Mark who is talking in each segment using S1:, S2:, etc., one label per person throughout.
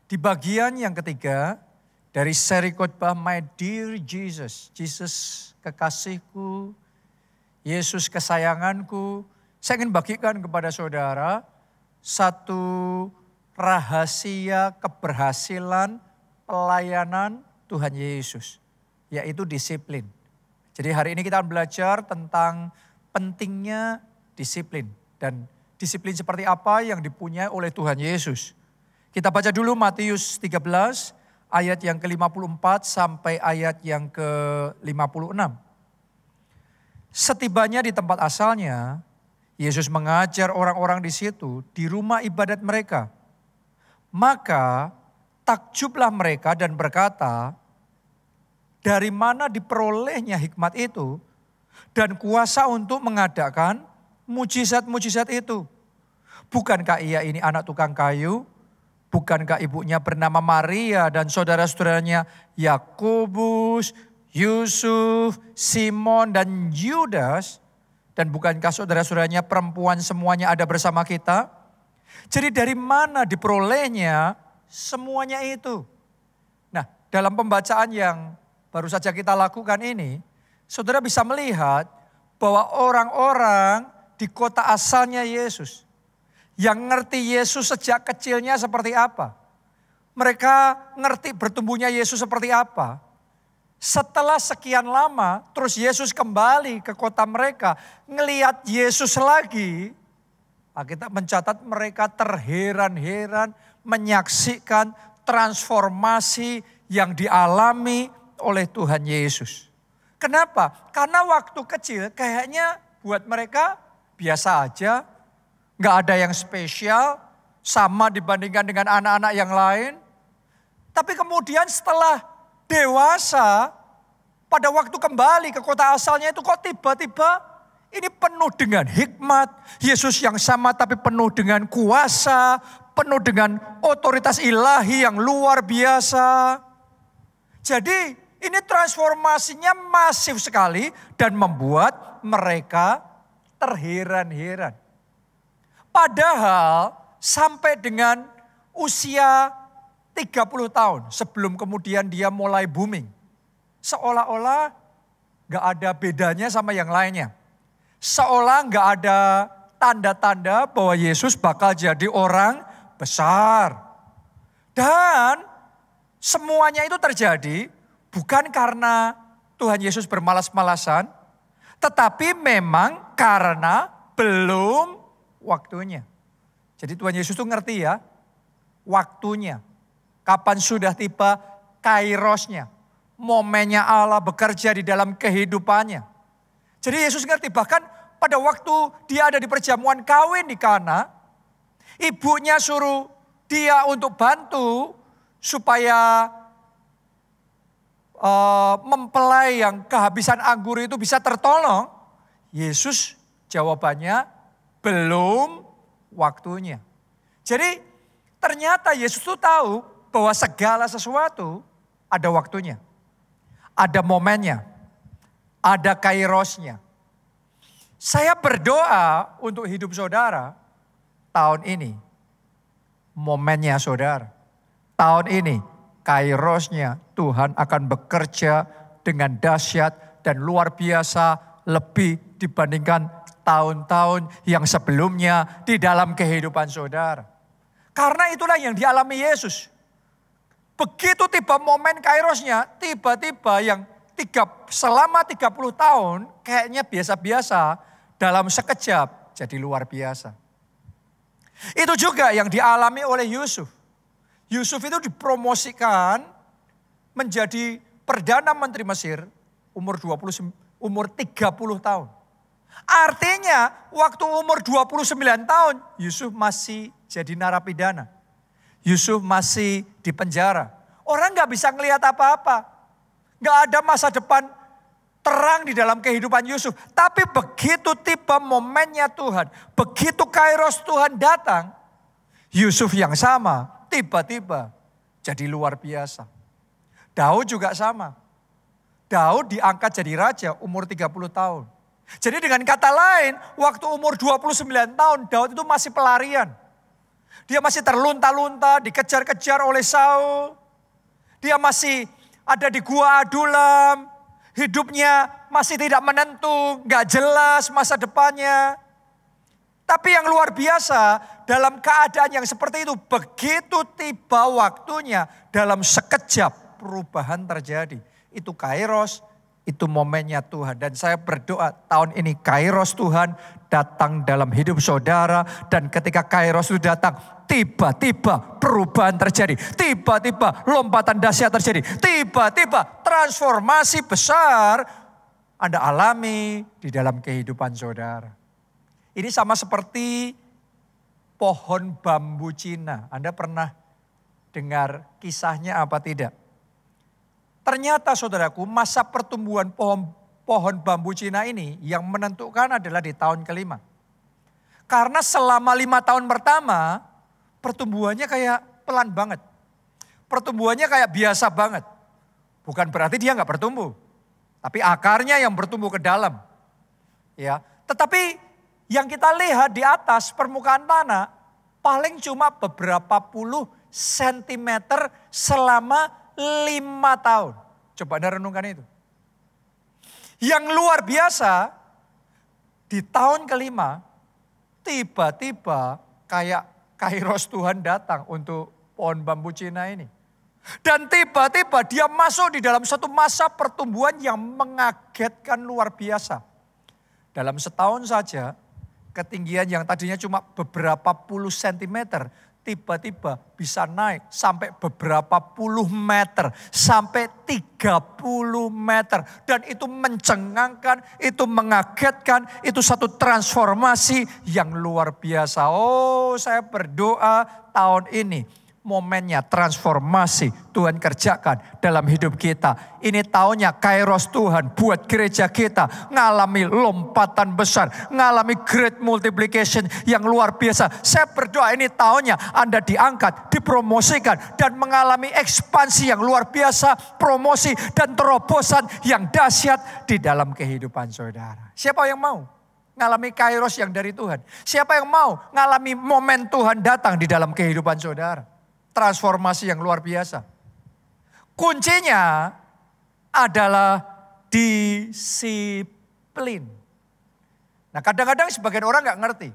S1: Di bagian yang ketiga dari seri khotbah My Dear Jesus, Yesus kekasihku, Yesus kesayanganku, saya ingin bagikan kepada saudara satu rahasia keberhasilan pelayanan Tuhan Yesus, yaitu disiplin. Jadi hari ini kita belajar tentang pentingnya disiplin dan disiplin seperti apa yang dipunyai oleh Tuhan Yesus. Kita baca dulu Matius 13 ayat yang ke-54 sampai ayat yang ke-56. Setibanya di tempat asalnya, Yesus mengajar orang-orang di situ di rumah ibadat mereka. Maka takjublah mereka dan berkata, dari mana diperolehnya hikmat itu dan kuasa untuk mengadakan mujizat-mujizat itu? Bukankah ia ini anak tukang kayu? Bukankah ibunya bernama Maria dan saudara-saudaranya Yakobus, Yusuf, Simon dan Yudas? Dan bukankah saudara-saudaranya perempuan semuanya ada bersama kita? Jadi dari mana diperolehnya semuanya itu? Nah, dalam pembacaan yang baru saja kita lakukan ini, saudara bisa melihat bahwa orang-orang di kota asalnya Yesus, yang ngerti Yesus sejak kecilnya seperti apa. Mereka ngerti bertumbuhnya Yesus seperti apa. Setelah sekian lama, terus Yesus kembali ke kota mereka, ngelihat Yesus lagi, kita mencatat mereka terheran-heran menyaksikan transformasi yang dialami oleh Tuhan Yesus. Kenapa? Karena waktu kecil kayaknya buat mereka biasa aja, nggak ada yang spesial, sama dibandingkan dengan anak-anak yang lain. Tapi kemudian setelah dewasa, pada waktu kembali ke kota asalnya itu kok tiba-tiba ini penuh dengan hikmat. Yesus yang sama tapi penuh dengan kuasa, penuh dengan otoritas ilahi yang luar biasa. Jadi ini transformasinya masif sekali dan membuat mereka terheran-heran. Padahal sampai dengan usia 30 tahun sebelum kemudian dia mulai booming. Seolah-olah gak ada bedanya sama yang lainnya. Seolah gak ada tanda-tanda bahwa Yesus bakal jadi orang besar. Dan semuanya itu terjadi bukan karena Tuhan Yesus bermalas-malasan, tetapi memang karena belum waktunya. Jadi Tuhan Yesus tuh ngerti ya, waktunya. Kapan sudah tiba kairosnya, momennya Allah bekerja di dalam kehidupannya. Jadi Yesus ngerti, bahkan pada waktu dia ada di perjamuan kawin di Kana, ibunya suruh dia untuk bantu supaya mempelai yang kehabisan anggur itu bisa tertolong. Yesus jawabannya belum waktunya. Jadi ternyata Yesus tuh tahu bahwa segala sesuatu ada waktunya. Ada momennya. Ada kairosnya. Saya berdoa untuk hidup saudara tahun ini. Momennya saudara. Tahun ini kairosnya Tuhan akan bekerja dengan dahsyat dan luar biasa lebih dibandingkan tahun-tahun yang sebelumnya di dalam kehidupan saudara. Karena itulah yang dialami Yesus. Begitu tiba momen kairosnya, tiba-tiba yang selama 30 tahun kayaknya biasa-biasa, dalam sekejap jadi luar biasa. Itu juga yang dialami oleh Yusuf. Yusuf itu dipromosikan menjadi Perdana Menteri Mesir umur 30 tahun. Artinya waktu umur 29 tahun Yusuf masih jadi narapidana. Yusuf masih di penjara. Orang gak bisa ngelihat apa-apa. Gak ada masa depan terang di dalam kehidupan Yusuf. Tapi begitu tiba momennya Tuhan, begitu kairos Tuhan datang, Yusuf yang sama tiba-tiba jadi luar biasa. Daud juga sama. Daud diangkat jadi raja umur 30 tahun. Jadi dengan kata lain, waktu umur 29 tahun Daud itu masih pelarian. Dia masih terlunta-lunta, dikejar-kejar oleh Saul. Dia masih ada di gua Adulam. Hidupnya masih tidak menentu, gak jelas masa depannya. Tapi yang luar biasa, dalam keadaan yang seperti itu, begitu tiba waktunya, dalam sekejap perubahan terjadi. Itu Kairos, itu momennya Tuhan. Dan saya berdoa tahun ini Kairos Tuhan datang dalam hidup saudara. Dan ketika Kairos itu datang, tiba-tiba perubahan terjadi. Tiba-tiba lompatan dahsyat terjadi. Tiba-tiba transformasi besar Anda alami di dalam kehidupan saudara. Ini sama seperti pohon bambu Cina. Anda pernah dengar kisahnya apa tidak? Ternyata saudaraku, masa pertumbuhan pohon bambu Cina ini yang menentukan adalah di tahun kelima. Karena selama 5 tahun pertama, pertumbuhannya kayak pelan banget. Pertumbuhannya kayak biasa banget. Bukan berarti dia nggak bertumbuh. Tapi akarnya yang bertumbuh ke dalam. Ya, tetapi yang kita lihat di atas permukaan tanah, paling cuma beberapa puluh sentimeter selama 5 tahun. Coba Anda renungkan itu. Yang luar biasa, di tahun kelima, tiba-tiba kayak Kairos Tuhan datang untuk pohon bambu Cina ini. Dan tiba-tiba dia masuk di dalam satu masa pertumbuhan yang mengagetkan luar biasa. Dalam setahun saja, ketinggian yang tadinya cuma beberapa puluh sentimeter, tiba-tiba bisa naik sampai beberapa puluh meter, sampai 30 meter. Dan itu mencengangkan, itu mengagetkan, itu satu transformasi yang luar biasa. Oh, saya berdoa tahun ini momennya transformasi Tuhan kerjakan dalam hidup kita. Ini tahunnya Kairos Tuhan buat gereja kita ngalami lompatan besar, ngalami great multiplication yang luar biasa. Saya berdoa ini tahunnya Anda diangkat, dipromosikan dan mengalami ekspansi yang luar biasa, promosi dan terobosan yang dahsyat di dalam kehidupan saudara. Siapa yang mau ngalami Kairos yang dari Tuhan? Siapa yang mau ngalami momen Tuhan datang di dalam kehidupan saudara? Transformasi yang luar biasa. Kuncinya adalah disiplin. Nah, kadang-kadang sebagian orang nggak ngerti.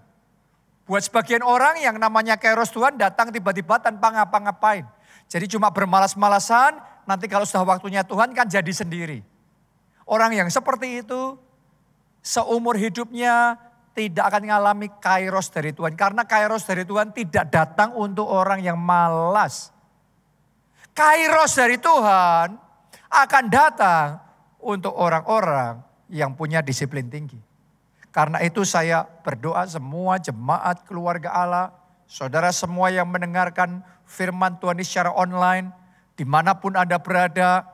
S1: Buat sebagian orang yang namanya Kairos Tuhan datang tiba-tiba tanpa ngapa-ngapain. Jadi cuma bermalas-malasan, nanti kalau sudah waktunya Tuhan kan jadi sendiri. Orang yang seperti itu seumur hidupnya tidak akan mengalami Kairos dari Tuhan. Karena Kairos dari Tuhan tidak datang untuk orang yang malas. Kairos dari Tuhan akan datang untuk orang-orang yang punya disiplin tinggi. Karena itu saya berdoa semua jemaat keluarga Allah, saudara semua yang mendengarkan firman Tuhan ini secara online, dimanapun Anda berada,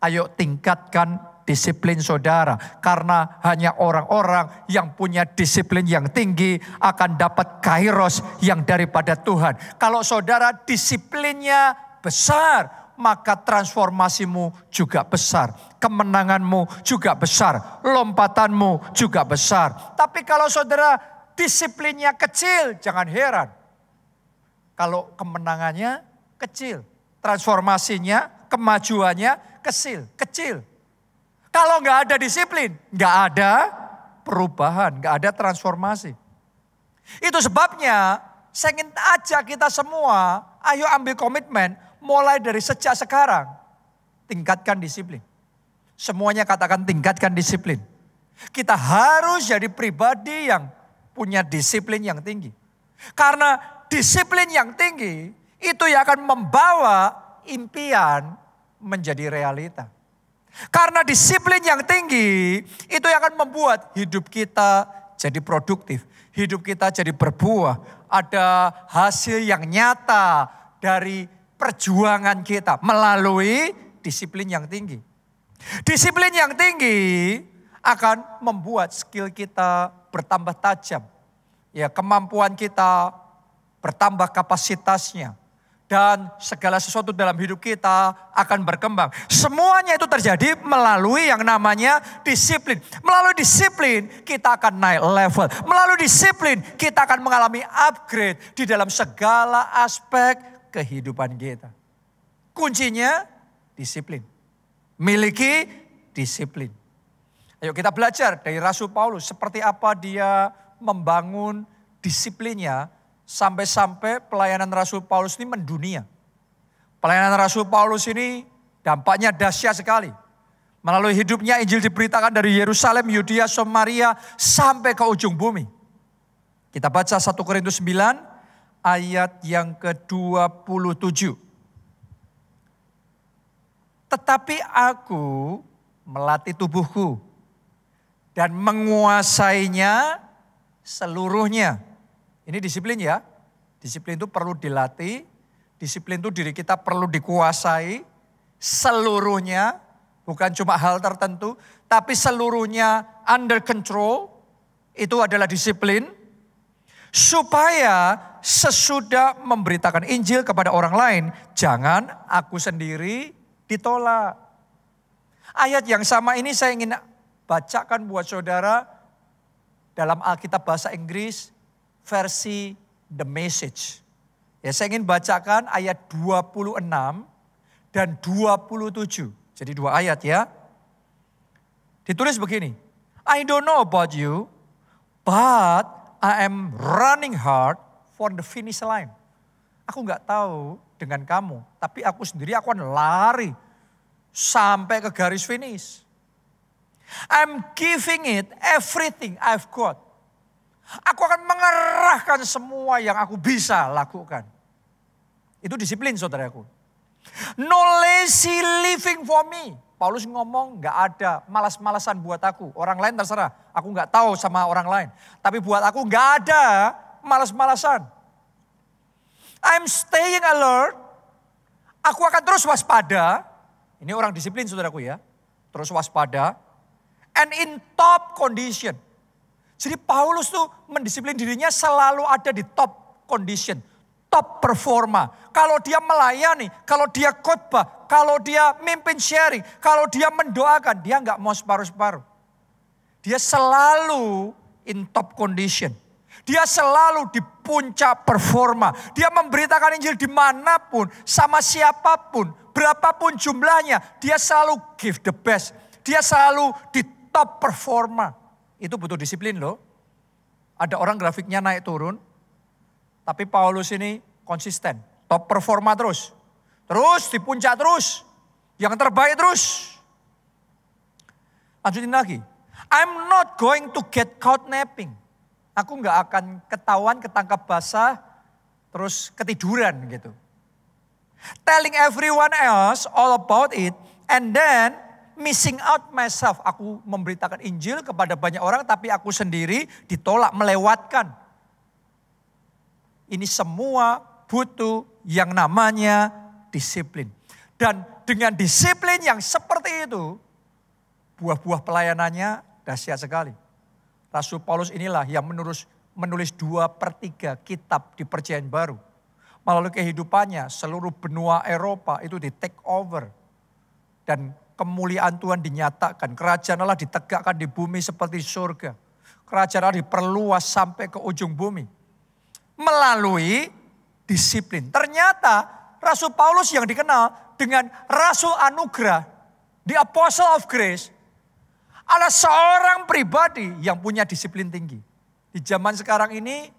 S1: ayo tingkatkan disiplin saudara. Karena hanya orang-orang yang punya disiplin yang tinggi akan dapat Kairos yang daripada Tuhan. Kalau saudara disiplinnya besar, maka transformasimu juga besar. Kemenanganmu juga besar. Lompatanmu juga besar. Tapi kalau saudara disiplinnya kecil, jangan heran. Kalau kemenangannya kecil, transformasinya, kemajuannya kecil. Kalau nggak ada disiplin, nggak ada perubahan, nggak ada transformasi. Itu sebabnya saya ingin ajak kita semua, ayo ambil komitmen mulai dari sejak sekarang. Tingkatkan disiplin. Semuanya katakan tingkatkan disiplin. Kita harus jadi pribadi yang punya disiplin yang tinggi. Karena disiplin yang tinggi itu yang akan membawa impian menjadi realita. Karena disiplin yang tinggi itu yang akan membuat hidup kita jadi produktif. Hidup kita jadi berbuah. Ada hasil yang nyata dari perjuangan kita melalui disiplin yang tinggi. Disiplin yang tinggi akan membuat skill kita bertambah tajam. Ya, kemampuan kita bertambah kapasitasnya. dan segala sesuatu dalam hidup kita akan berkembang. Semuanya itu terjadi melalui yang namanya disiplin. Melalui disiplin kita akan naik level. Melalui disiplin kita akan mengalami upgrade di dalam segala aspek kehidupan kita. Kuncinya disiplin. Miliki disiplin. Ayo kita belajar dari Rasul Paulus seperti apa dia membangun disiplinnya sampai-sampai pelayanan Rasul Paulus ini mendunia. Pelayanan Rasul Paulus ini dampaknya dahsyat sekali. Melalui hidupnya Injil diberitakan dari Yerusalem, Yudea, Samaria sampai ke ujung bumi. Kita baca 1 Korintus 9 ayat yang ke-27. Tetapi aku melatih tubuhku dan menguasainya seluruhnya. Ini disiplin ya. Disiplin itu perlu dilatih. Disiplin itu diri kita perlu dikuasai seluruhnya. Bukan cuma hal tertentu. Tapi seluruhnya under control. Itu adalah disiplin. Supaya sesudah memberitakan Injil kepada orang lain. Jangan aku sendiri ditolak. Ayat yang sama ini saya ingin bacakan buat saudara. Dalam Alkitab bahasa Inggris. Versi The Message. Ya, saya ingin bacakan ayat 26 dan 27. Jadi 2 ayat ya. Ditulis begini. I don't know about you, but I am running hard for the finish line. Aku gak tahu dengan kamu, tapi aku sendiri aku akan lari sampai ke garis finish. I'm giving it everything I've got. Aku akan mengerahkan semua yang aku bisa lakukan. Itu disiplin saudaraku. No lazy living for me. Paulus ngomong gak ada malas-malasan buat aku. Orang lain terserah. Aku gak tahu sama orang lain. Tapi buat aku gak ada malas-malasan. I'm staying alert. Aku akan terus waspada. Ini orang disiplin saudaraku ya. Terus waspada. And in top condition. Jadi Paulus tuh mendisiplin dirinya selalu ada di top condition, top performa. Kalau dia melayani, kalau dia khotbah, kalau dia mimpin sharing, kalau dia mendoakan, dia nggak mau separuh-separuh. Dia selalu in top condition. Dia selalu di puncak performa. Dia memberitakan Injil dimanapun, sama siapapun, berapapun jumlahnya. Dia selalu give the best. Dia selalu di top performa. Itu butuh disiplin loh. Ada orang grafiknya naik turun. Tapi Paulus ini konsisten. Top performa terus. Terus di puncak terus. Yang terbaik terus. Lanjutin lagi. I'm not going to get caught napping. Aku gak akan ketahuan ketangkap basah. Terus ketiduran gitu. Telling everyone else all about it. And then missing out myself. Aku memberitakan Injil kepada banyak orang tapi aku sendiri ditolak, melewatkan. Ini semua butuh yang namanya disiplin. Dan dengan disiplin yang seperti itu, buah-buah pelayanannya dahsyat sekali. Rasul Paulus inilah yang menulis 2/3 kitab di Perjanjian Baru. Melalui kehidupannya seluruh benua Eropa itu di take over. Dan kemuliaan Tuhan dinyatakan. Kerajaan Allah ditegakkan di bumi seperti surga. Kerajaan Allah diperluas sampai ke ujung bumi. Melalui disiplin. Ternyata Rasul Paulus yang dikenal dengan Rasul Anugerah. The Apostle of Grace. Adalah seorang pribadi yang punya disiplin tinggi. Di zaman sekarang ini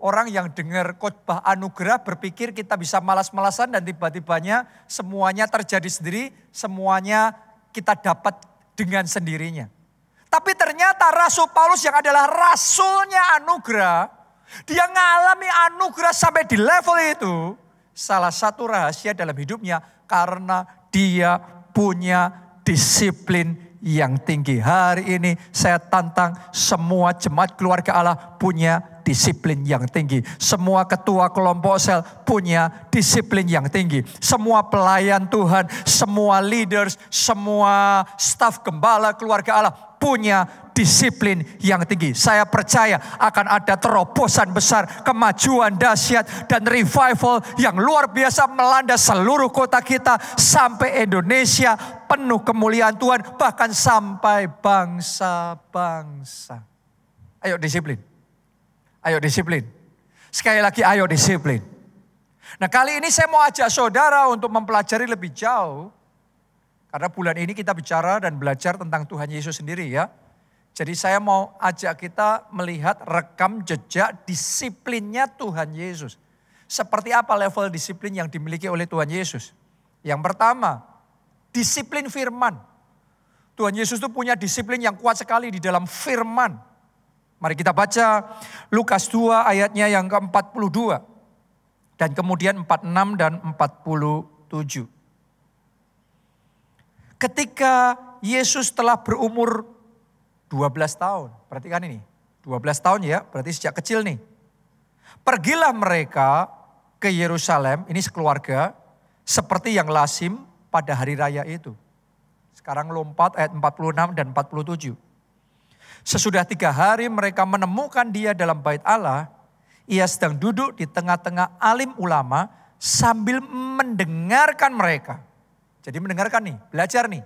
S1: orang yang dengar khotbah anugerah berpikir kita bisa malas-malasan dan tiba-tibanya semuanya terjadi sendiri, semuanya kita dapat dengan sendirinya. Tapi ternyata Rasul Paulus yang adalah rasulnya anugerah, dia mengalami anugerah sampai di level itu. Salah satu rahasia dalam hidupnya karena dia punya disiplin yang tinggi. Hari ini saya tantang semua jemaat keluarga Allah punya disiplin yang tinggi. Semua ketua kelompok sel punya disiplin yang tinggi. Semua pelayan Tuhan, semua leaders, semua staf gembala keluarga Allah punya disiplin yang tinggi. Saya percaya akan ada terobosan besar, kemajuan dahsyat, dan revival yang luar biasa melanda seluruh kota kita sampai Indonesia penuh kemuliaan Tuhan, bahkan sampai bangsa-bangsa. Ayo disiplin. Ayo disiplin. Sekali lagi ayo disiplin. Nah, kali ini saya mau ajak saudara untuk mempelajari lebih jauh. Karena bulan ini kita bicara dan belajar tentang Tuhan Yesus sendiri ya. Jadi saya mau ajak kita melihat rekam jejak disiplinnya Tuhan Yesus. Seperti apa level disiplin yang dimiliki oleh Tuhan Yesus. Yang pertama, disiplin firman. Tuhan Yesus itu punya disiplin yang kuat sekali di dalam firman. Mari kita baca Lukas 2 ayatnya yang ke-42. Dan kemudian 46 dan 47. Ketika Yesus telah berumur 12 tahun. Perhatikan ini. 12 tahun ya, berarti sejak kecil nih. Pergilah mereka ke Yerusalem, ini sekeluarga, seperti yang lazim pada hari raya itu. Sekarang lompat ayat 46 dan 47. Sesudah 3 hari mereka menemukan dia dalam bait Allah. Ia sedang duduk di tengah-tengah alim ulama sambil mendengarkan mereka. Jadi mendengarkan nih, belajar nih.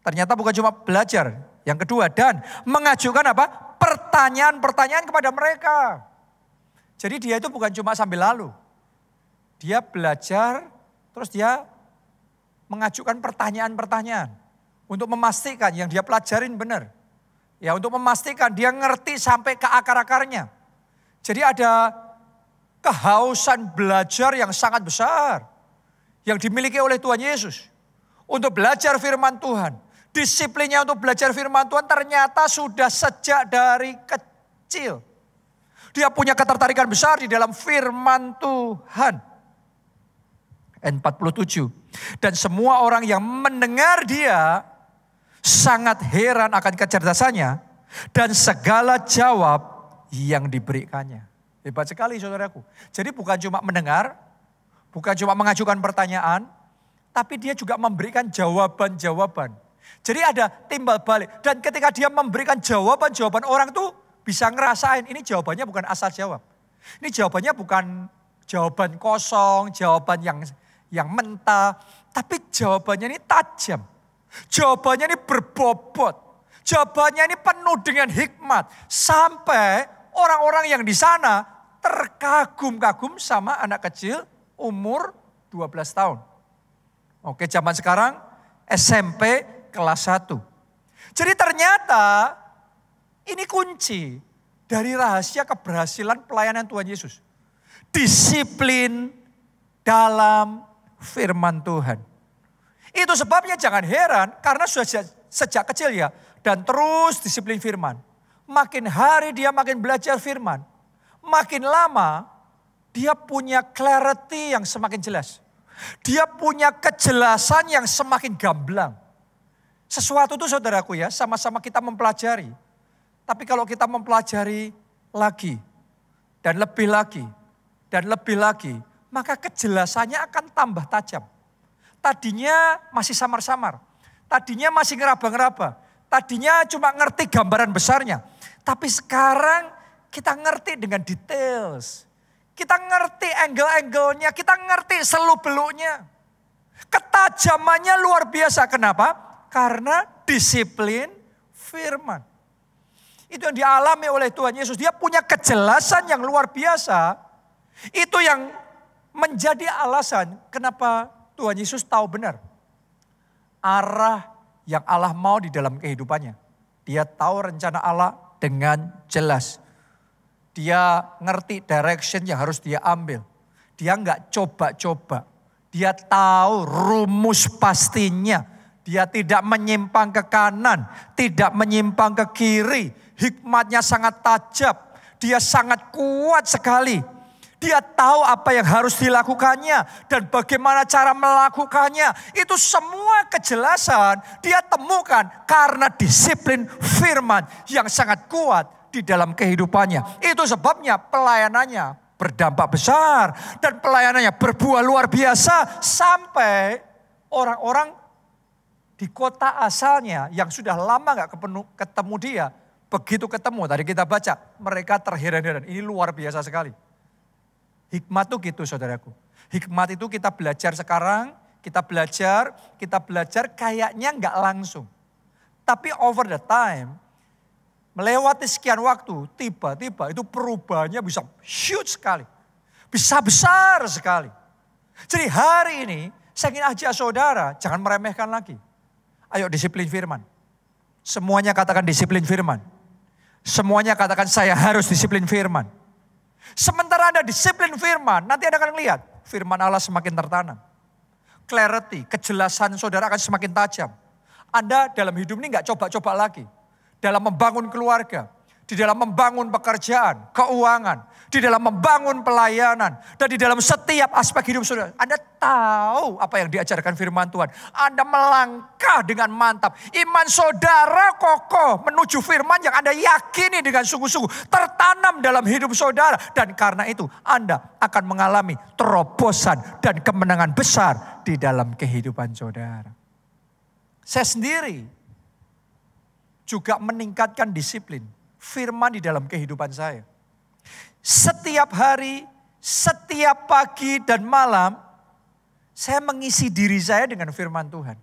S1: Ternyata bukan cuma belajar. Yang kedua, dan mengajukan apa? Pertanyaan-pertanyaan kepada mereka. Jadi dia itu bukan cuma sambil lalu. Dia belajar, terus dia mengajukan pertanyaan-pertanyaan. Untuk memastikan yang dia pelajarin benar. Ya, untuk memastikan dia ngerti sampai ke akar-akarnya. Jadi ada kehausan belajar yang sangat besar yang dimiliki oleh Tuhan Yesus untuk belajar firman Tuhan. Disiplinnya untuk belajar firman Tuhan ternyata sudah sejak dari kecil. Dia punya ketertarikan besar di dalam firman Tuhan. Ayat 47. Dan semua orang yang mendengar dia sangat heran akan kecerdasannya dan segala jawab yang diberikannya. Hebat sekali saudaraku. Jadi bukan cuma mendengar, bukan cuma mengajukan pertanyaan, tapi dia juga memberikan jawaban-jawaban. Jadi ada timbal balik. Dan ketika dia memberikan jawaban-jawaban, orang tuh bisa ngerasain ini jawabannya bukan asal jawab. Ini jawabannya bukan jawaban kosong, jawaban yang mentah. Tapi jawabannya ini tajam. Jawabannya ini berbobot. Jawabannya ini penuh dengan hikmat. Sampai orang-orang yang di sana terkagum-kagum sama anak kecil umur 12 tahun. Oke, zaman sekarang SMP kelas 1. Jadi ternyata ini kunci dari rahasia keberhasilan pelayanan Tuhan Yesus. Disiplin dalam firman Tuhan. Itu sebabnya jangan heran karena sudah sejak kecil ya. Dan terus disiplin firman. Makin hari dia makin belajar firman. Makin lama dia punya clarity yang semakin jelas. Dia punya kejelasan yang semakin gamblang. Sesuatu itu saudaraku ya, sama-sama kita mempelajari. Tapi kalau kita mempelajari lagi, dan lebih lagi, dan lebih lagi, maka kejelasannya akan tambah tajam. Tadinya masih samar-samar, tadinya masih ngeraba-ngeraba, tadinya cuma ngerti gambaran besarnya. Tapi sekarang kita ngerti dengan details. Kita ngerti angle-angle-nya, kita ngerti seluk-beluknya. Ketajamannya luar biasa. Kenapa? Karena disiplin firman. Itu yang dialami oleh Tuhan Yesus. Dia punya kejelasan yang luar biasa. Itu yang menjadi alasan kenapa Tuhan Yesus tahu benar arah yang Allah mau di dalam kehidupannya. Dia tahu rencana Allah dengan jelas. Dia ngerti direction yang harus dia ambil. Dia enggak coba-coba. Dia tahu rumus pastinya. Dia tidak menyimpang ke kanan, tidak menyimpang ke kiri. Hikmatnya sangat tajam. Dia sangat kuat sekali. Dia tahu apa yang harus dilakukannya dan bagaimana cara melakukannya. Itu semua kejelasan dia temukan karena disiplin firman yang sangat kuat di dalam kehidupannya. Itu sebabnya pelayanannya berdampak besar dan pelayanannya berbuah luar biasa sampai orang-orang di kota asalnya yang sudah lama gak ketemu dia. Begitu ketemu, tadi kita baca, mereka terheran-heran. Ini luar biasa sekali. Hikmat itu gitu saudaraku. Hikmat itu kita belajar sekarang, kita belajar kayaknya gak langsung. Tapi over the time, melewati sekian waktu, tiba-tiba itu perubahannya bisa huge sekali. Bisa besar sekali. Jadi hari ini, saya ingin ajak saudara, jangan meremehkan lagi. Ayo disiplin firman. Semuanya katakan disiplin firman. Semuanya katakan saya harus disiplin firman. Sementara Anda disiplin firman, nanti Anda akan lihat firman Allah semakin tertanam. Clarity, kejelasan saudara akan semakin tajam. Anda dalam hidup ini gak coba-coba lagi. Dalam membangun keluarga, di dalam membangun pekerjaan, keuangan, di dalam membangun pelayanan, dan di dalam setiap aspek hidup saudara. Anda tahu apa yang diajarkan firman Tuhan. Anda melangkah dengan mantap. Iman saudara kokoh menuju firman yang Anda yakini dengan sungguh-sungguh. Tertanam dalam hidup saudara. Dan karena itu Anda akan mengalami terobosan dan kemenangan besar di dalam kehidupan saudara. Saya sendiri juga meningkatkan disiplin firman di dalam kehidupan saya. Setiap hari, setiap pagi dan malam, saya mengisi diri saya dengan firman Tuhan.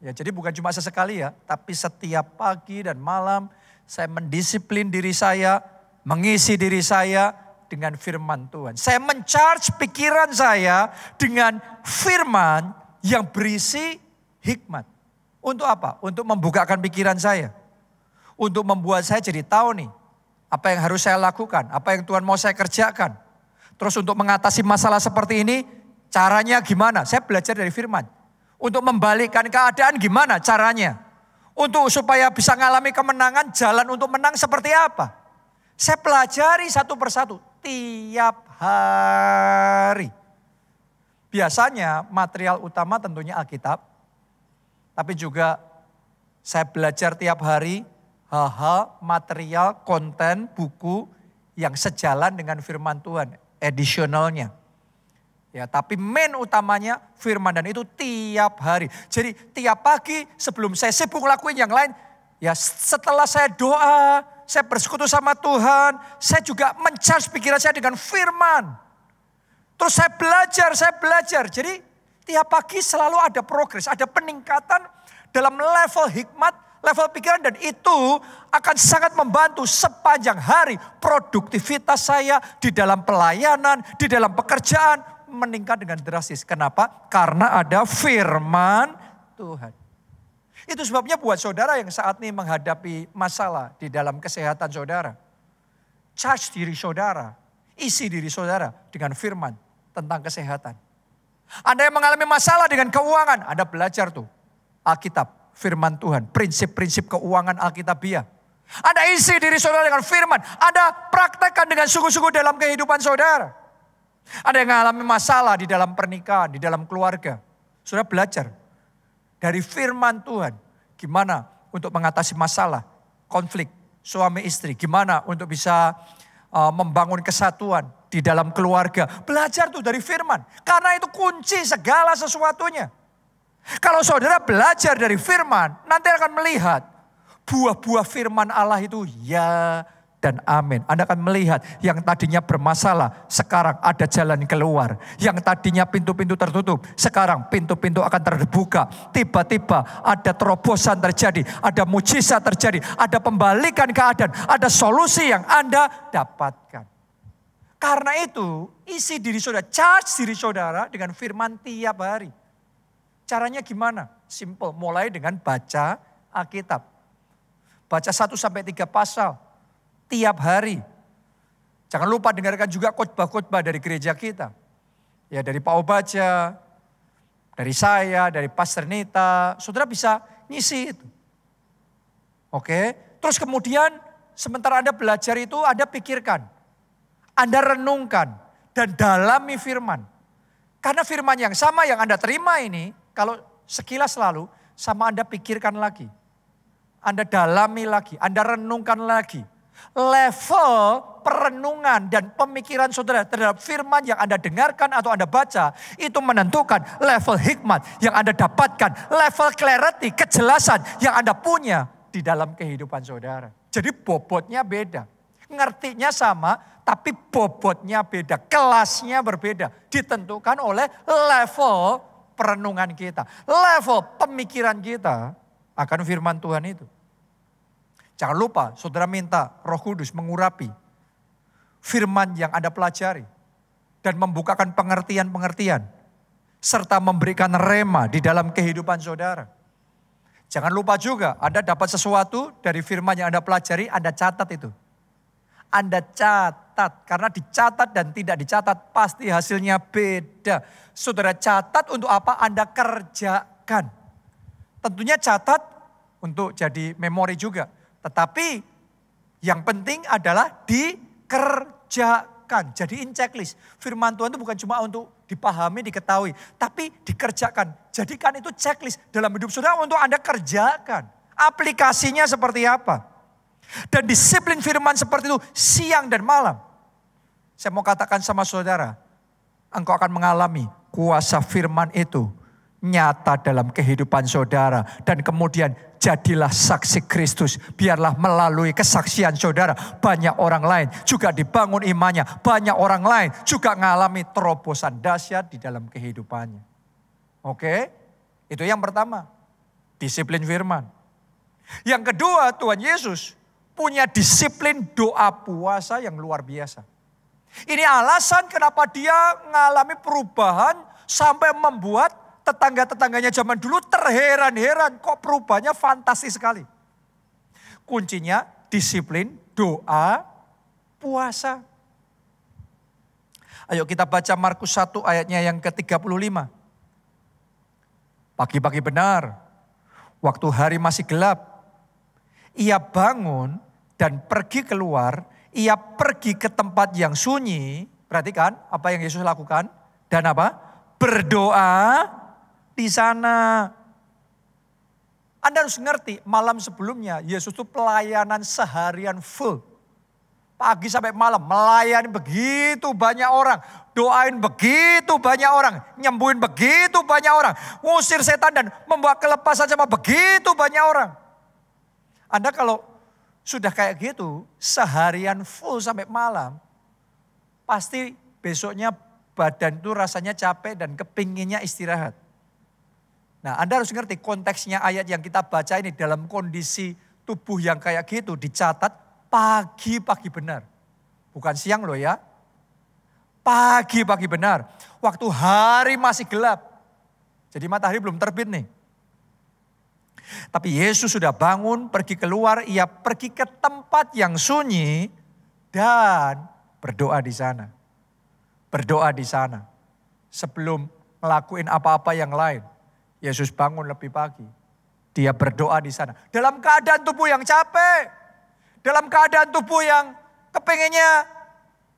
S1: Ya, jadi bukan cuma sesekali ya, tapi setiap pagi dan malam saya mendisiplin diri saya, mengisi diri saya dengan firman Tuhan. Saya mencharge pikiran saya dengan firman yang berisi hikmat. Untuk apa? Untuk membukakan pikiran saya. Untuk membuat saya jadi tahu nih, apa yang harus saya lakukan, apa yang Tuhan mau saya kerjakan. Terus untuk mengatasi masalah seperti ini, caranya gimana? Saya belajar dari firman. Untuk membalikkan keadaan gimana caranya? Untuk supaya bisa mengalami kemenangan, jalan untuk menang seperti apa? Saya pelajari satu persatu, tiap hari. Biasanya material utama tentunya Alkitab. Tapi juga saya belajar tiap hari hal-hal, material, konten, buku yang sejalan dengan firman Tuhan. Additionalnya. Ya, tapi main utamanya firman dan itu tiap hari. Jadi tiap pagi sebelum saya sibuk ngelakuin yang lain. Ya setelah saya doa, saya bersekutu sama Tuhan. Saya juga mencharge pikiran saya dengan firman. Terus saya belajar. Jadi tiap pagi selalu ada progres, ada peningkatan dalam level hikmat, level pikiran. Dan itu akan sangat membantu sepanjang hari produktivitas saya di dalam pelayanan, di dalam pekerjaan meningkat dengan drastis. Kenapa? Karena ada firman Tuhan. Itu sebabnya buat saudara yang saat ini menghadapi masalah di dalam kesehatan saudara. Charge diri saudara, isi diri saudara dengan firman tentang kesehatan. Anda yang mengalami masalah dengan keuangan, Anda belajar tuh Alkitab, firman Tuhan, prinsip-prinsip keuangan Alkitabiah. Anda isi diri saudara dengan firman, Anda praktekkan dengan sungguh-sungguh dalam kehidupan saudara. Anda yang mengalami masalah di dalam pernikahan, di dalam keluarga, saudara belajar dari firman Tuhan, gimana untuk mengatasi masalah, konflik, suami istri, gimana untuk bisa membangun kesatuan di dalam keluarga. Belajar tuh dari firman. Karena itu kunci segala sesuatunya. Kalau saudara belajar dari firman, nanti akan melihat buah-buah firman Allah itu ya dan amin. Anda akan melihat yang tadinya bermasalah, sekarang ada jalan keluar. Yang tadinya pintu-pintu tertutup, sekarang pintu-pintu akan terbuka. Tiba-tiba ada terobosan terjadi, ada mujizat terjadi, ada pembalikan keadaan, ada solusi yang Anda dapatkan. Karena itu, isi diri saudara, charge diri saudara dengan firman tiap hari. Caranya gimana? Simple, mulai dengan baca Alkitab. Baca 1-3 pasal tiap hari. Jangan lupa dengarkan juga khotbah-khotbah dari gereja kita. Ya, dari Pak Obaja, dari saya, dari Pastor Nita. Saudara bisa ngisi itu. Oke, terus kemudian sementara Anda belajar itu, Anda pikirkan. Anda renungkan dan dalami firman. Karena firman yang sama yang Anda terima ini, kalau sekilas lalu, sama Anda pikirkan lagi. Anda dalami lagi, Anda renungkan lagi. Level perenungan dan pemikiran saudara terhadap firman yang Anda dengarkan atau Anda baca, itu menentukan level hikmat yang Anda dapatkan, level clarity, kejelasan yang Anda punya di dalam kehidupan saudara. Jadi bobotnya beda. Ngertinya sama, tapi bobotnya beda, kelasnya berbeda. Ditentukan oleh level perenungan kita, level pemikiran kita akan firman Tuhan itu. Jangan lupa, saudara minta Roh Kudus mengurapi firman yang Anda pelajari dan membukakan pengertian-pengertian serta memberikan rema di dalam kehidupan saudara. Jangan lupa juga, Anda dapat sesuatu dari firman yang Anda pelajari, Anda catat itu. Anda catat, karena dicatat dan tidak dicatat pasti hasilnya beda. Saudara catat untuk apa? Anda kerjakan. Tentunya catat untuk jadi memori juga. Tetapi yang penting adalah dikerjakan. Jadiin checklist. Firman Tuhan itu bukan cuma untuk dipahami, diketahui. Tapi dikerjakan. Jadikan itu checklist dalam hidup saudara untuk Anda kerjakan. Aplikasinya seperti apa? Dan disiplin firman seperti itu siang dan malam. Saya mau katakan sama saudara, engkau akan mengalami kuasa firman itu nyata dalam kehidupan saudara. Dan kemudian jadilah saksi Kristus. Biarlah melalui kesaksian saudara, banyak orang lain juga dibangun imannya. Banyak orang lain juga mengalami terobosan dahsyat di dalam kehidupannya. Oke, itu yang pertama. Disiplin firman. Yang kedua, Tuhan Yesus punya disiplin doa puasa yang luar biasa. Ini alasan kenapa dia mengalami perubahan sampai membuat tetangga-tetangganya zaman dulu terheran-heran. Kok perubahannya fantastis sekali. Kuncinya disiplin doa puasa. Ayo kita baca Markus 1 ayatnya yang ke-35. Pagi-pagi benar, waktu hari masih gelap, ia bangun dan pergi keluar, ia pergi ke tempat yang sunyi. Perhatikan apa yang Yesus lakukan. Dan apa? Berdoa di sana. Anda harus ngerti, malam sebelumnya Yesus itu pelayanan seharian full. Pagi sampai malam melayani begitu banyak orang. Doain begitu banyak orang. Nyembuhin begitu banyak orang. Ngusir setan dan membawa kelepasan sama begitu banyak orang. Anda kalau sudah kayak gitu, seharian full sampai malam, pasti besoknya badan itu rasanya capek dan kepinginnya istirahat. Nah, Anda harus ngerti konteksnya ayat yang kita baca ini dalam kondisi tubuh yang kayak gitu dicatat pagi-pagi benar. Bukan siang loh ya. Pagi-pagi benar. Waktu hari masih gelap. Jadi matahari belum terbit nih. Tapi Yesus sudah bangun, pergi keluar, ia pergi ke tempat yang sunyi dan berdoa di sana. Berdoa di sana. Sebelum ngelakuin apa-apa yang lain. Yesus bangun lebih pagi. Dia berdoa di sana. Dalam keadaan tubuh yang capek. Dalam keadaan tubuh yang kepengennya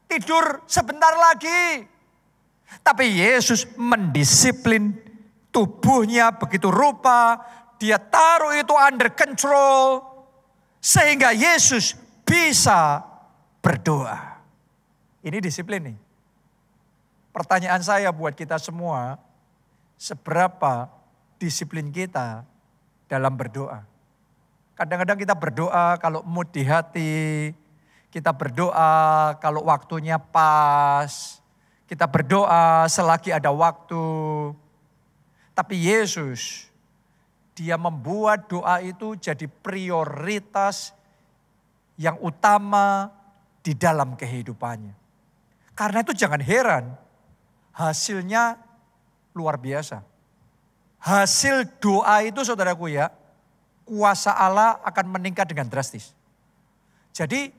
S1: tidur sebentar lagi. Tapi Yesus mendisiplin tubuhnya begitu rupa. Dia taruh itu under control. Sehingga Yesus bisa berdoa. Ini disiplin nih. Pertanyaan saya buat kita semua. Seberapa disiplin kita dalam berdoa? Kadang-kadang kita berdoa kalau mood di hati. Kita berdoa kalau waktunya pas. Kita berdoa selagi ada waktu. Tapi Yesus, dia membuat doa itu jadi prioritas yang utama di dalam kehidupannya. Karena itu jangan heran, hasilnya luar biasa. Hasil doa itu saudaraku ya, kuasa Allah akan meningkat dengan drastis. Jadi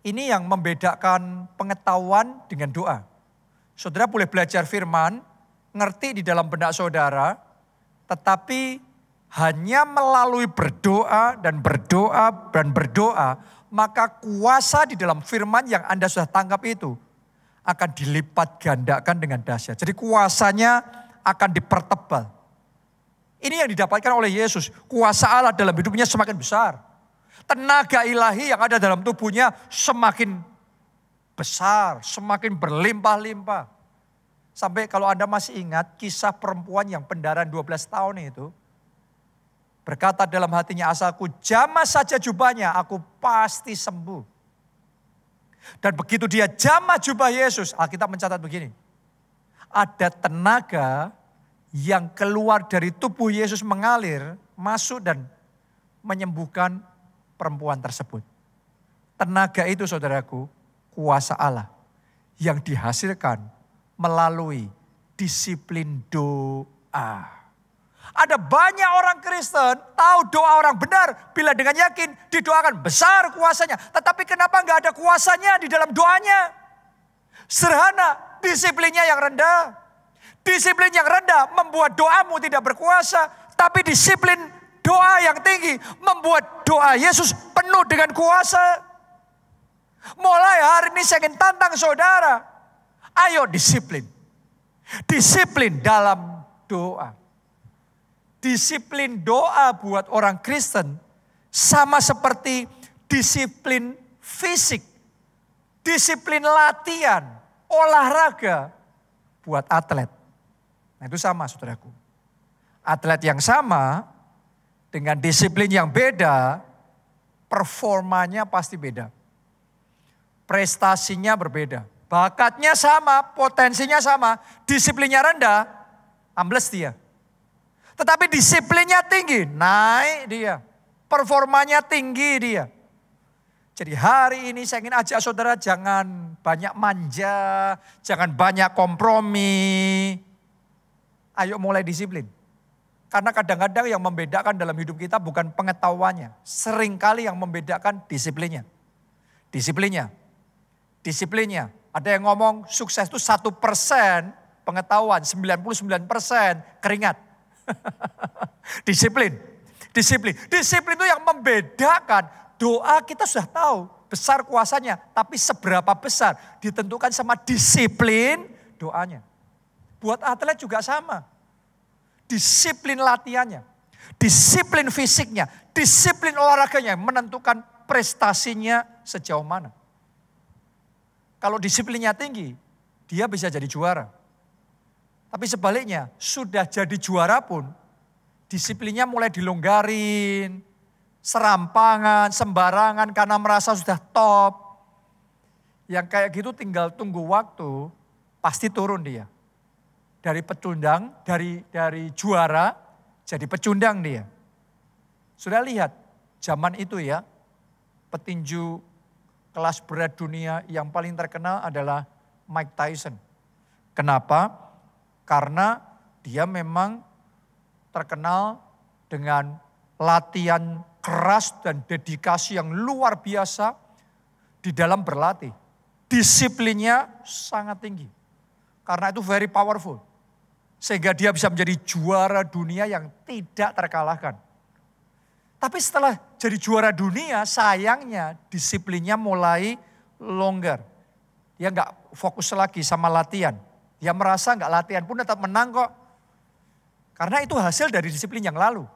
S1: ini yang membedakan pengetahuan dengan doa. Saudara boleh belajar firman, ngerti di dalam benak saudara, tetapi hanya melalui berdoa dan berdoa dan berdoa, maka kuasa di dalam firman yang Anda sudah tangkap itu akan dilipat gandakan dengan dahsyat. Jadi kuasanya akan dipertebal. Ini yang didapatkan oleh Yesus. Kuasa Allah dalam hidupnya semakin besar. tenaga ilahi yang ada dalam tubuhnya semakin besar, semakin berlimpah-limpah. Sampai kalau Anda masih ingat kisah perempuan yang pendarahan 12 tahun itu, berkata dalam hatinya, asalku jamah saja jubahnya, aku pasti sembuh. Dan begitu dia jamah jubah Yesus, Alkitab mencatat begini, ada tenaga yang keluar dari tubuh Yesus mengalir, masuk dan menyembuhkan perempuan tersebut. Tenaga itu saudaraku, kuasa Allah yang dihasilkan melalui disiplin doa. Ada banyak orang Kristen tahu doa orang benar bila dengan yakin didoakan besar kuasanya. Tetapi kenapa nggak ada kuasanya di dalam doanya? Sederhana, disiplinnya yang rendah. Disiplin yang rendah membuat doamu tidak berkuasa. Tapi disiplin doa yang tinggi membuat doa Yesus penuh dengan kuasa. Mulai hari ini saya ingin tantang saudara. Ayo disiplin. Disiplin dalam doa. Disiplin doa buat orang Kristen sama seperti disiplin fisik, disiplin latihan, olahraga buat atlet. Nah itu sama saudaraku. Atlet yang sama dengan disiplin yang beda, performanya pasti beda. Prestasinya berbeda. Bakatnya sama, potensinya sama, disiplinnya rendah, ambles dia. Tetapi disiplinnya tinggi, naik dia. Performanya tinggi dia. Jadi hari ini saya ingin ajak saudara jangan banyak manja, jangan banyak kompromi. Ayo mulai disiplin. Karena kadang-kadang yang membedakan dalam hidup kita bukan pengetahuannya. Seringkali yang membedakan disiplinnya. Disiplinnya. Disiplinnya. Ada yang ngomong sukses itu 1% pengetahuan, 99% keringat. Disiplin. Disiplin. Disiplin itu yang membedakan. Doa kita sudah tahu besar kuasanya. Tapi seberapa besar ditentukan sama disiplin doanya. Buat atlet juga sama. Disiplin latihannya. Disiplin fisiknya. Disiplin olahraganya menentukan prestasinya sejauh mana. Kalau disiplinnya tinggi, dia bisa jadi juara. Tapi sebaliknya, sudah jadi juara pun, disiplinnya mulai dilonggarin, serampangan, sembarangan karena merasa sudah top. Yang kayak gitu tinggal tunggu waktu, pasti turun dia. Dari pecundang, dari juara, jadi pecundang dia. Sudah lihat, zaman itu ya, petinju kelas berat dunia yang paling terkenal adalah Mike Tyson. Kenapa? Karena dia memang terkenal dengan latihan keras dan dedikasi yang luar biasa di dalam berlatih. Disiplinnya sangat tinggi. Karena itu very powerful. Sehingga dia bisa menjadi juara dunia yang tidak terkalahkan. Tapi setelah jadi juara dunia, sayangnya disiplinnya mulai longgar. Dia nggak fokus lagi sama latihan. Dia merasa nggak latihan pun tetap menang kok. Karena itu hasil dari disiplin yang lalu.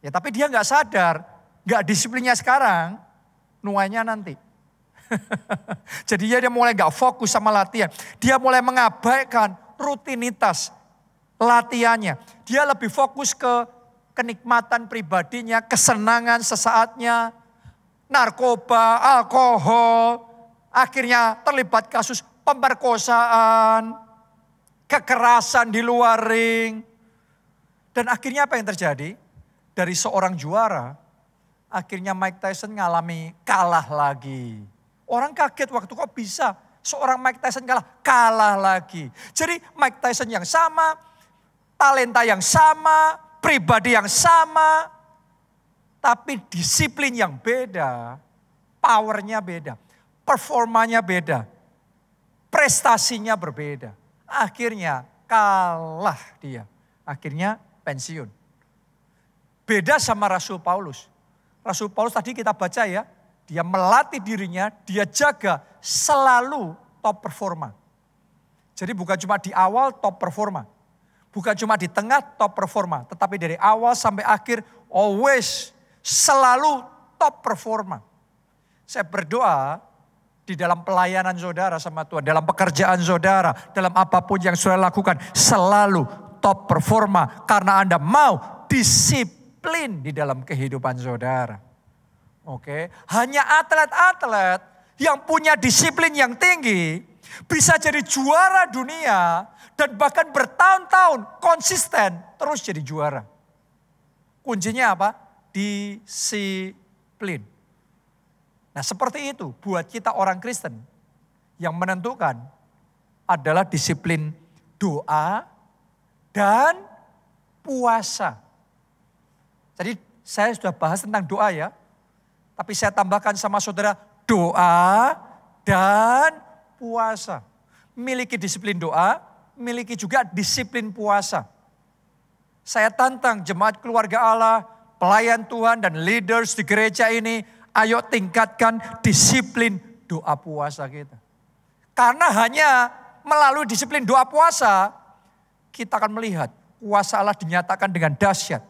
S1: Ya tapi dia nggak sadar, nggak disiplinnya sekarang, nuainya nanti. Jadi dia mulai nggak fokus sama latihan. Dia mulai mengabaikan rutinitas latihannya. Dia lebih fokus ke kenikmatan pribadinya, kesenangan sesaatnya, narkoba, alkohol, akhirnya terlibat kasus pemerkosaan, kekerasan di luar ring. Dan akhirnya apa yang terjadi? Dari seorang juara, akhirnya Mike Tyson ngalami kalah lagi. Orang kaget waktu kok bisa seorang Mike Tyson kalah lagi. Jadi Mike Tyson yang sama, talenta yang sama, pribadi yang sama, tapi disiplin yang beda, powernya beda, performanya beda, prestasinya berbeda. Akhirnya kalah dia, akhirnya pensiun. Beda sama Rasul Paulus. Rasul Paulus tadi kita baca ya, dia melatih dirinya, dia jaga selalu top performa. Jadi bukan cuma di awal top performa. Bukan cuma di tengah top performa. Tetapi dari awal sampai akhir always selalu top performa. Saya berdoa di dalam pelayanan saudara sama Tuhan, dalam pekerjaan saudara, dalam apapun yang saudara lakukan, selalu top performa. Karena Anda mau disiplin di dalam kehidupan saudara. Oke, hanya atlet-atlet yang punya disiplin yang tinggi bisa jadi juara dunia dan bahkan bertahun-tahun konsisten terus jadi juara. Kuncinya apa? Disiplin. Nah, seperti itu buat kita orang Kristen yang menentukan adalah disiplin doa dan puasa. Jadi saya sudah bahas tentang doa ya, tapi saya tambahkan sama saudara doa dan puasa. Miliki disiplin doa, miliki juga disiplin puasa. Saya tantang jemaat keluarga Allah, pelayan Tuhan dan leaders di gereja ini, ayo tingkatkan disiplin doa puasa kita. Karena hanya melalui disiplin doa puasa, kita akan melihat kuasa Allah dinyatakan dengan dahsyat.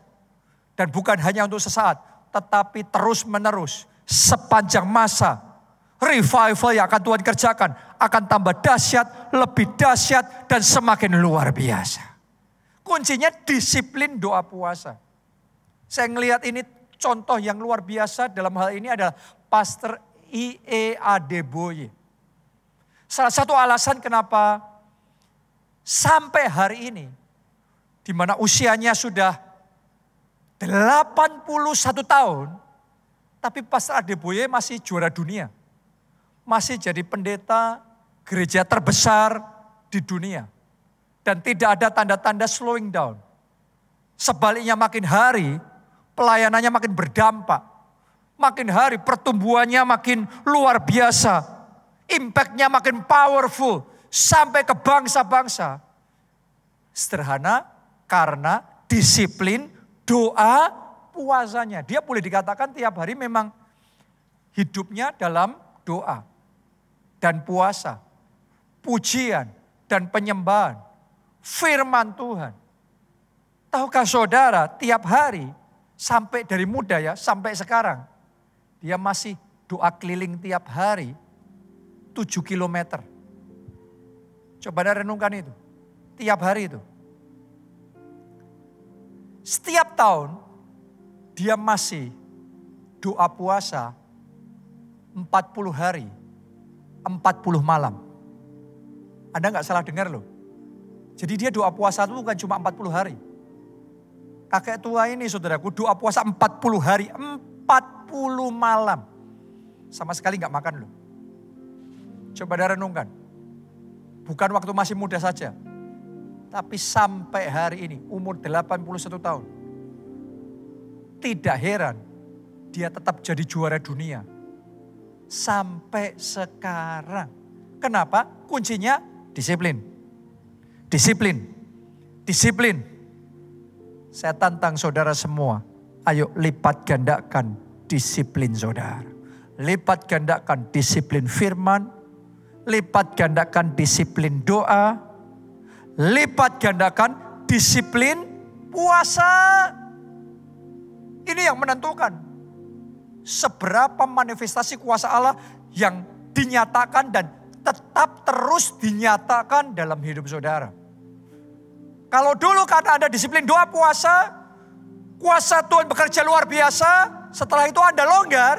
S1: Dan bukan hanya untuk sesaat, tetapi terus menerus sepanjang masa. Revival yang akan Tuhan kerjakan akan tambah dahsyat, lebih dahsyat, dan semakin luar biasa. Kuncinya disiplin doa puasa. Saya melihat ini contoh yang luar biasa dalam hal ini adalah Pastor I.E. Adeboye. Salah satu alasan kenapa sampai hari ini, di mana usianya sudah 81 tahun, tapi Pastor Adeboye masih juara dunia. Masih jadi pendeta gereja terbesar di dunia. Dan tidak ada tanda-tanda slowing down. Sebaliknya makin hari pelayanannya makin berdampak. Makin hari pertumbuhannya makin luar biasa. Impact-nya makin powerful. Sampai ke bangsa-bangsa. Sederhana karena disiplin doa puasanya. Dia boleh dikatakan tiap hari memang hidupnya dalam doa dan puasa, pujian dan penyembahan, firman Tuhan. Tahukah saudara, tiap hari sampai dari muda ya, sampai sekarang, dia masih doa keliling tiap hari 7 kilometer. Coba Anda renungkan itu, tiap hari itu. Setiap tahun dia masih doa puasa 40 hari, 40 malam. Anda nggak salah dengar loh. Jadi dia doa puasa itu bukan cuma 40 hari. Kakek tua ini saudaraku doa puasa 40 hari, 40 malam. Sama sekali nggak makan loh. Coba Anda renungkan. Bukan waktu masih muda saja. Tapi sampai hari ini umur 81 tahun. Tidak heran dia tetap jadi juara dunia. Sampai sekarang. Kenapa? Kuncinya disiplin. Disiplin. Disiplin. Saya tantang saudara semua. Ayo lipat gandakan disiplin saudara. Lipat gandakan disiplin firman. Lipat gandakan disiplin doa. Lipat gandakan disiplin puasa. Ini yang menentukan seberapa manifestasi kuasa Allah yang dinyatakan dan tetap terus dinyatakan dalam hidup saudara. Kalau dulu karena Anda disiplin doa puasa, kuasa Tuhan bekerja luar biasa, setelah itu Anda longgar.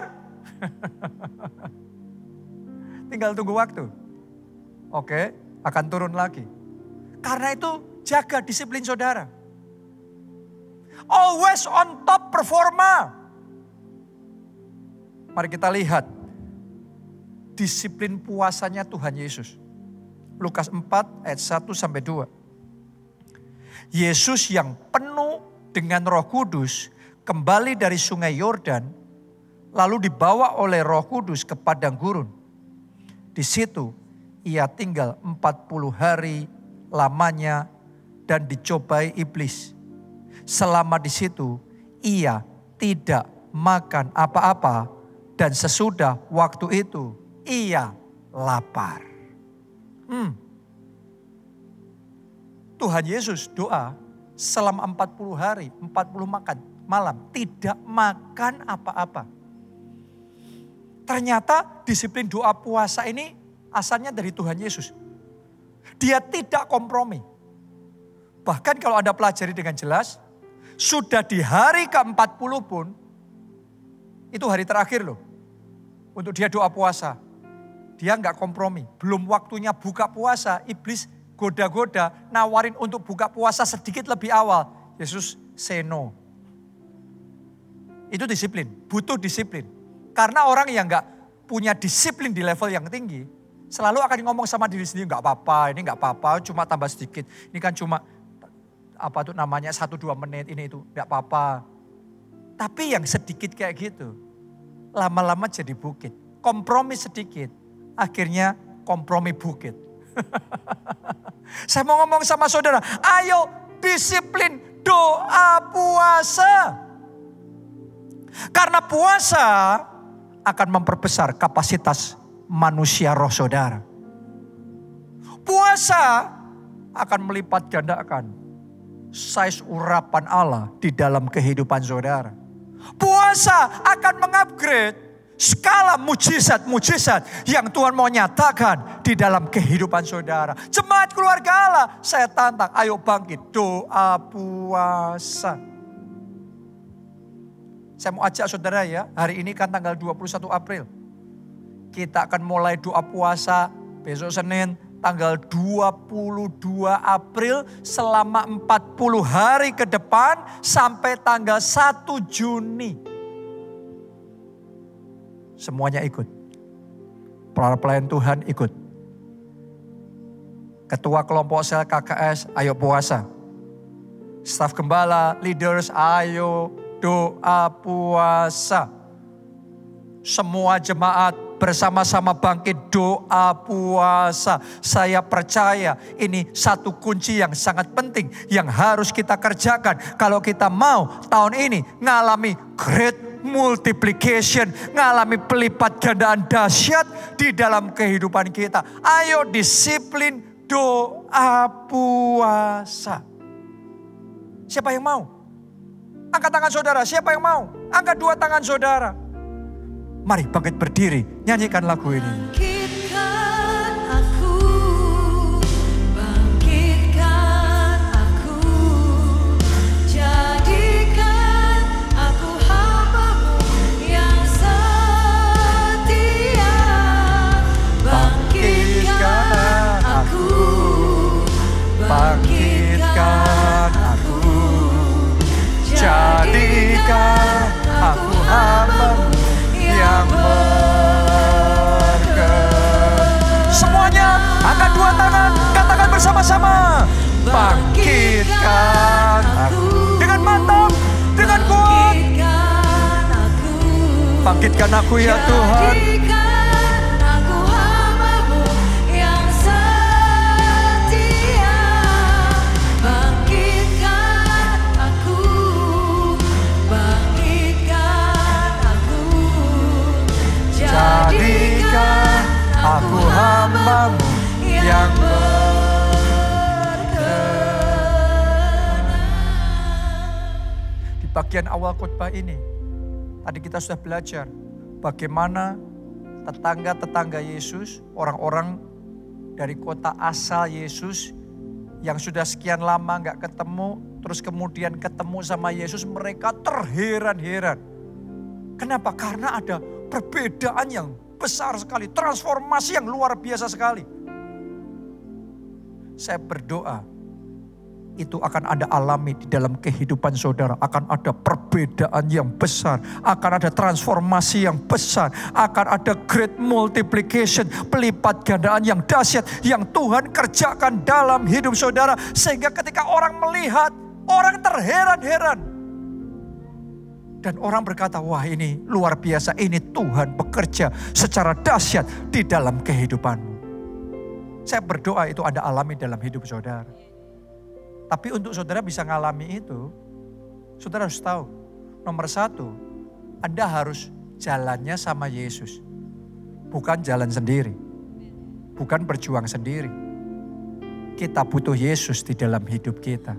S1: Tinggal tunggu waktu. Oke, akan turun lagi. Karena itu jaga disiplin saudara. Always on top performa. Mari kita lihat disiplin puasanya Tuhan Yesus. Lukas 4 ayat 1-2. Yesus yang penuh dengan Roh Kudus kembali dari sungai Yordan, lalu dibawa oleh Roh Kudus ke padang gurun. Di situ ia tinggal 40 hari lamanya dan dicobai iblis. Selama di situ ia tidak makan apa-apa dan sesudah waktu itu ia lapar. Tuhan Yesus doa selama 40 hari, 40 makan malam tidak makan apa-apa. Ternyata disiplin doa puasa ini asalnya dari Tuhan Yesus. Dia tidak kompromi. Bahkan kalau Anda pelajari dengan jelas, sudah di hari ke-40 pun, itu hari terakhir loh. Untuk dia doa puasa. Dia nggak kompromi. Belum waktunya buka puasa, iblis goda-goda, nawarin untuk buka puasa sedikit lebih awal. Yesus say no. Itu disiplin, butuh disiplin. Karena orang yang nggak punya disiplin di level yang tinggi, selalu akan ngomong sama diri sendiri, nggak apa-apa, ini nggak apa-apa, cuma tambah sedikit. Ini kan cuma, 1-2 menit, ini itu, nggak apa-apa. Tapi yang sedikit kayak gitu, lama-lama jadi bukit. Kompromi sedikit, akhirnya kompromi bukit. Saya mau ngomong sama saudara, ayo disiplin doa puasa. Karena puasa akan memperbesar kapasitas manusia roh saudara. Puasa akan melipat gandakan size urapan Allah di dalam kehidupan saudara. Puasa akan mengupgrade skala mujizat-mujizat yang Tuhan mau nyatakan di dalam kehidupan saudara. Jemaat keluarga Allah, saya tantang, ayo bangkit doa puasa. Saya mau ajak saudara ya, hari ini kan tanggal 21 April. Kita akan mulai doa puasa besok Senin tanggal 22 April selama 40 hari ke depan sampai tanggal 1 Juni. Semuanya ikut. Para pelayan Tuhan ikut. Ketua kelompok sel KKS, ayo puasa. Staf gembala, leaders, ayo doa puasa. Semua jemaat bersama-sama bangkit doa puasa. Saya percaya ini satu kunci yang sangat penting yang harus kita kerjakan. Kalau kita mau tahun ini ngalami great multiplication, ngalami pelipat gandaan dahsyat di dalam kehidupan kita. Ayo disiplin doa puasa. Siapa yang mau? Angkat tangan saudara, siapa yang mau? Angkat 2 tangan saudara. Mari bangkit berdiri, nyanyikan lagu ini.
S2: Bangkitkan aku, bangkitkan aku, jadikan aku hamba-Mu yang setia. Bangkitkan aku, bangkitkan aku, jadikan aku hamba-Mu yang
S1: semuanya angkat 2 tangan, katakan bersama-sama. Bangkitkan aku. Dengan mantap, dengan kuat. Bangkitkan aku ya Tuhan.
S2: Jadikan aku hamba-Mu yang setia. Bangkitkan aku, bangkitkan aku,
S1: Jadikan aku hamba-Mu yang berkenan. Di bagian awal khotbah ini, tadi kita sudah belajar bagaimana tetangga-tetangga Yesus, orang-orang dari kota asal Yesus yang sudah sekian lama gak ketemu, terus kemudian ketemu sama Yesus, mereka terheran-heran. Kenapa? Karena ada perbedaan yang besar sekali, transformasi yang luar biasa sekali. Saya berdoa, itu akan Anda alami di dalam kehidupan saudara. Akan ada perbedaan yang besar, akan ada transformasi yang besar, akan ada great multiplication, pelipat gandaan yang dahsyat yang Tuhan kerjakan dalam hidup saudara. Sehingga ketika orang melihat, orang terheran-heran. Dan orang berkata, wah ini luar biasa, ini Tuhan bekerja secara dahsyat di dalam kehidupanmu. Saya berdoa itu Anda alami dalam hidup saudara. Tapi untuk saudara bisa ngalami itu, saudara harus tahu. Nomor 1, Anda harus jalannya sama Yesus. Bukan jalan sendiri. Bukan berjuang sendiri. Kita butuh Yesus di dalam hidup kita.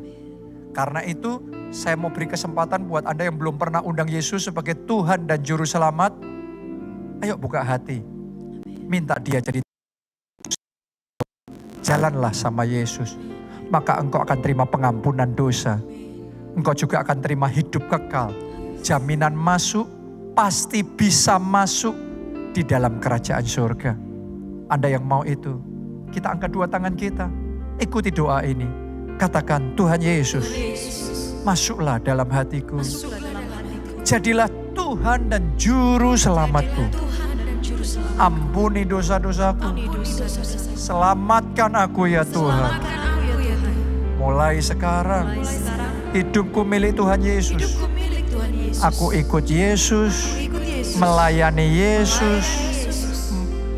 S1: Karena itu saya mau beri kesempatan buat Anda yang belum pernah undang Yesus sebagai Tuhan dan Juru Selamat. Ayo buka hati. Minta dia jadi. Jalanlah sama Yesus. Maka engkau akan terima pengampunan dosa. Engkau juga akan terima hidup kekal. Jaminan masuk, pasti bisa masuk di dalam kerajaan surga. Anda yang mau itu, kita angkat dua tangan kita. Ikuti doa ini. Katakan, Tuhan Yesus, masuklah dalam hatiku. Jadilah Tuhan dan Juru Selamatku. Ampuni dosa-dosaku. Selamatkan aku ya Tuhan. Mulai sekarang, hidupku milik Tuhan Yesus. Aku ikut Yesus, melayani Yesus.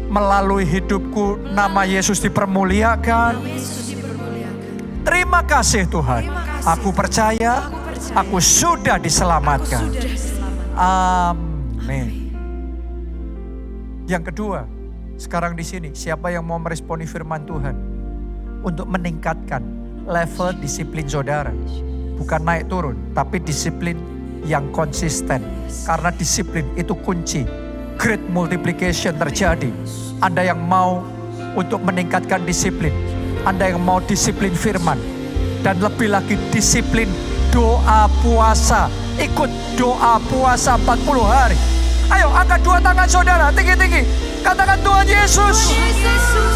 S1: Melalui hidupku, nama Yesus dipermuliakan. Terima kasih Tuhan. Aku percaya, aku sudah diselamatkan. Amin. Yang kedua, sekarang di sini, siapa yang mau meresponi firman Tuhan untuk meningkatkan level disiplin saudara? Bukan naik turun, tapi disiplin yang konsisten. Karena disiplin itu kunci great multiplication terjadi. Anda yang mau untuk meningkatkan disiplin, Anda yang mau disiplin firman, dan lebih lagi disiplin doa puasa. Ikut doa puasa 40 hari. Ayo angkat dua tangan saudara, tinggi-tinggi. Katakan, Tuhan Yesus,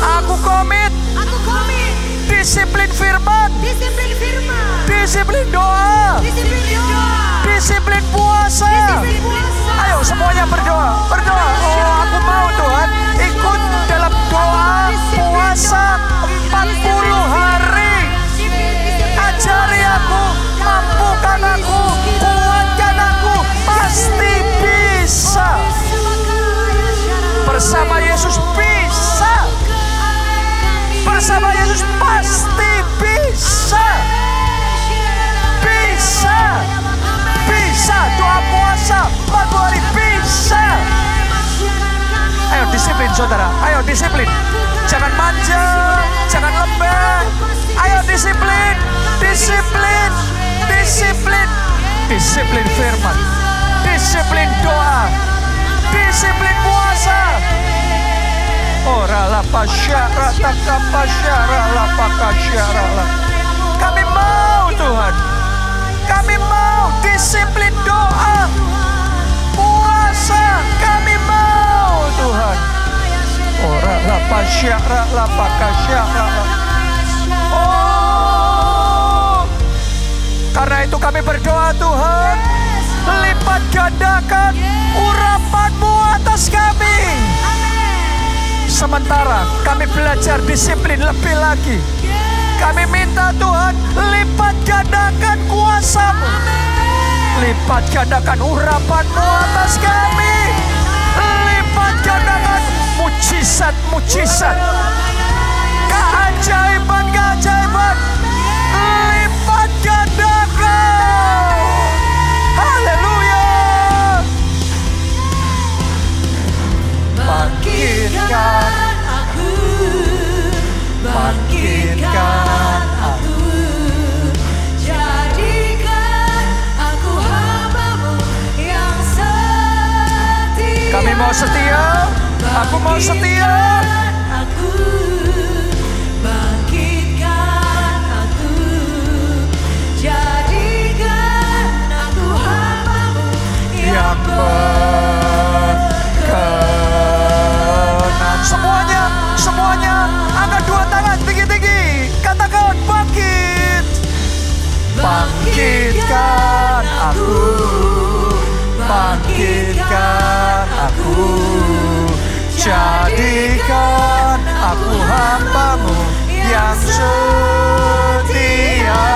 S1: aku komit disiplin firman, disiplin doa, disiplin puasa. Ayo semuanya berdoa. Oh, aku mau Tuhan ikut dalam doa puasa 40 hari. Ajari aku, mampukan aku, kuatkan aku, pasti bisa. Bersama Yesus bisa. Bersama Yesus pasti bisa. Bisa. Bisa. Doa puasa 40 hari bisa. Ayo disiplin saudara. Ayo disiplin. Jangan manja. Jangan lembek. Ayo disiplin. Disiplin. Disiplin. Disiplin firman. Disiplin doa. Disiplin puasa. Ora la pasyara takapasyara la pakasyara la. Kami mau Tuhan. Kami mau disiplin doa. Puasa. Kami mau Tuhan. Ora la pasyara la pakasyara la. Oh. Karena itu kami berdoa Tuhan. Lipat gandakan urapan-Mu atas kami. Sementara kami belajar disiplin lebih lagi. Kami minta Tuhan, lipat gandakan kuasa-Mu. Lipat gandakan urapan-Mu atas kami. Lipat gandakan mujizat-mujizat. Keajaiban-keajaiban. Lipat gandakan. Haleluya. Bangkitkan aku, bangkitkan aku,
S2: jadikan aku hamba-Mu yang setia.
S1: Kami mau setia, aku mau setia.
S2: Aku, bangkitkan aku, jadikan aku hamba-Mu
S1: Yang berkenan. Semuanya, angkat dua tangan tinggi-tinggi. Katakan bangkit. Bangkitkan aku, bangkitkan aku, jadikan aku hamba-Mu yang setia.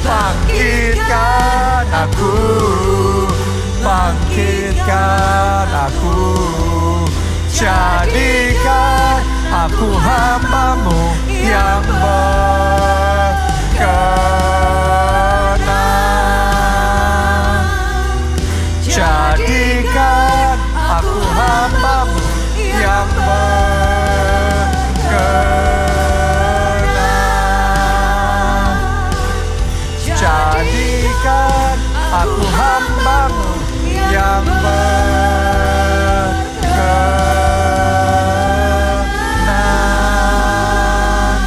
S1: Bangkitkan aku, bangkitkan aku, jadikan aku hamba-Mu yang berkenan. Jadikan aku hamba-Mu yang berkenan. Jadikan aku hamba-Mu yang berkenan. berkenan.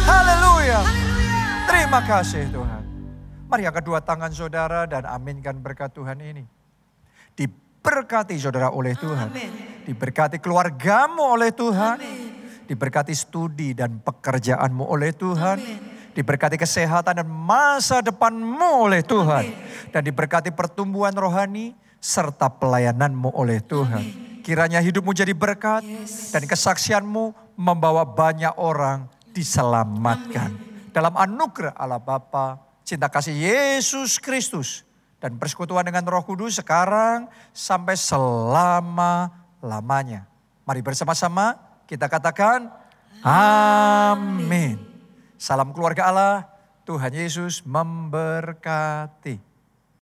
S1: Haleluya. Terima kasih Tuhan. Mari angkat dua tangan saudara dan aminkan berkat Tuhan ini. Diberkati saudara oleh Tuhan. Diberkati keluargamu oleh Tuhan. Diberkati studi dan pekerjaanmu oleh Tuhan. Diberkati kesehatan dan masa depanmu oleh Tuhan. Dan diberkati pertumbuhan rohani serta pelayananmu oleh Tuhan. Kiranya hidupmu jadi berkat dan kesaksianmu membawa banyak orang diselamatkan. Dalam anugerah Allah Bapa, cinta kasih Yesus Kristus, dan persekutuan dengan Roh Kudus sekarang sampai selama-lamanya. Mari bersama-sama kita katakan amin. Salam keluarga Allah, Tuhan Yesus memberkati.